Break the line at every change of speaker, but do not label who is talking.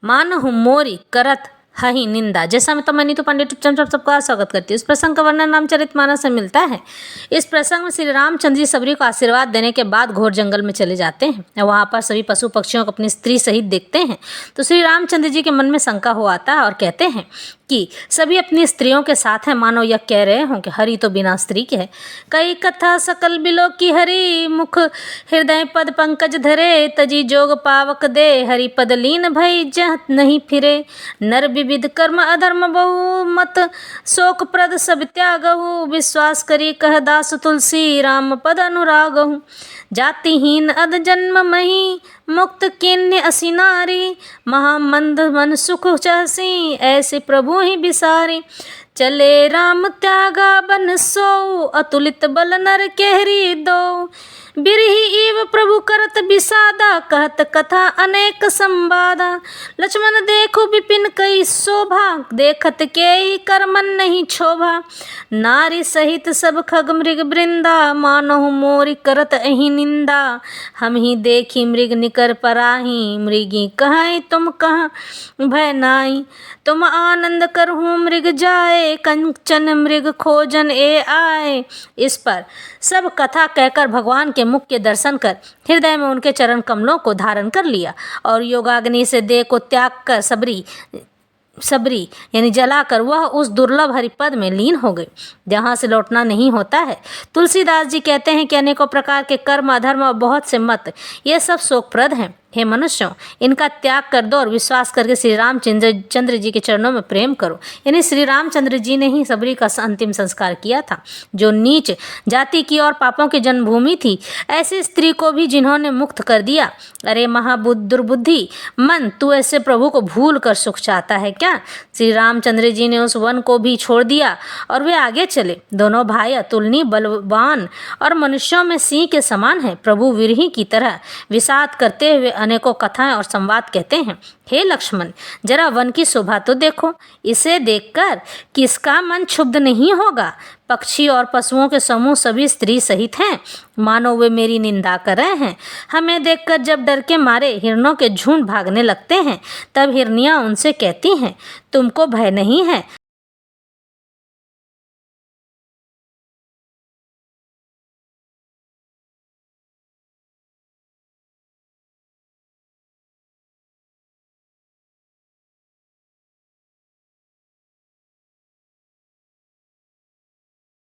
मानहु मोरी करत हहि निंदा। जैसा मैं तो मनीतू पंडित चंद्र सबका स्वागत करती हूँ। इस प्रसंग का वर्णन रामचरितमानस में मिलता है। इस प्रसंग में श्री रामचंद्र जी सबरी को आशीर्वाद देने के बाद घोर जंगल में चले जाते हैं। वहाँ पर सभी पशु पक्षियों को अपनी स्त्री सहित देखते हैं तो श्री रामचंद्र जी के मन में शंका हो आता है और कहते हैं कि सभी अपनी स्त्रियों के साथ हैं, मानो यह कह रहे हों कि हरि तो बिना स्त्री के है। कई कथा सकल बिलो की हरि, मुख हृदय पद पंकज धरे, तजी जोग पावक दे, हरि पद लीन भई जह नहीं फिरे। नर विविध कर्म अधर्म बहु, मत शोक प्रद सब त्यागहु, विश्वास करी कह दास तुलसी, राम पद अनुरागहु। जातिहीन अध जन्म मही, मुक्त किन्य असी नारी, महामंद मन सुख चहसी, ऐसे प्रभु ही बिसारी। चले राम त्यागा बन सो, अतुलित बल नर केहरी दो, बिरही इव प्रभु करत बिसादा, कहत कथा अनेक संवादा। लक्ष्मण देखो विपिन कई शोभा, देखत के ही करमन नहीं क्षोभा। नारी सहित सब खग मृग वृंदा, मानहु मोरी करत अहि निंदा। हम ही देखी मृग निकर पराही, मृगी कहाई तुम कहाँ भय नाई। तुम आनंद करहु मृग जाए, कंचन मृग खोजन ए आए। इस पर सब कथा कहकर भगवान के मुख के दर्शन कर हृदय में उनके चरण कमलों को धारण कर लिया और योगाग्नि से देह को त्याग कर सबरी यानी जलाकर वह उस दुर्लभ हरिपद में लीन हो गई जहाँ से लौटना नहीं होता है। तुलसीदास जी कहते हैं कि अनेकों प्रकार के कर्म अधर्म और बहुत से मत ये सब शोकप्रद हैं। हे मनुष्यों, इनका त्याग कर दो और विश्वास करके श्री रामचंद्र जी के चरणों में प्रेम करो। यानी श्री रामचंद्र जी ने ही सबरी का अंतिम संस्कार किया था, जो नीच जाति की और पापों की जन्मभूमि थी। ऐसी स्त्री को भी जिन्होंने मुक्त कर दिया। अरे दुर्बुद्धि मन, तू ऐसे प्रभु को भूल कर सुख चाहता है क्या? श्री रामचंद्र जी ने उस वन को भी छोड़ दिया और वे आगे चले। दोनों भाई अतुलनीय बलवान और मनुष्यों में सिंह के समान है। प्रभु विरही की तरह विषाद करते हुए अनेकों कथाएं और संवाद कहते हैं। हे लक्ष्मण, जरा वन की शोभा तो देखो, इसे देखकर किसका मन क्षुब्ध नहीं होगा? पक्षी और पशुओं के समूह सभी स्त्री सहित हैं, मानो वे मेरी निंदा कर रहे हैं। हमें देखकर जब डर के मारे हिरणों के झुंड भागने लगते हैं, तब हिरनियां उनसे कहती हैं, तुमको भय नहीं है?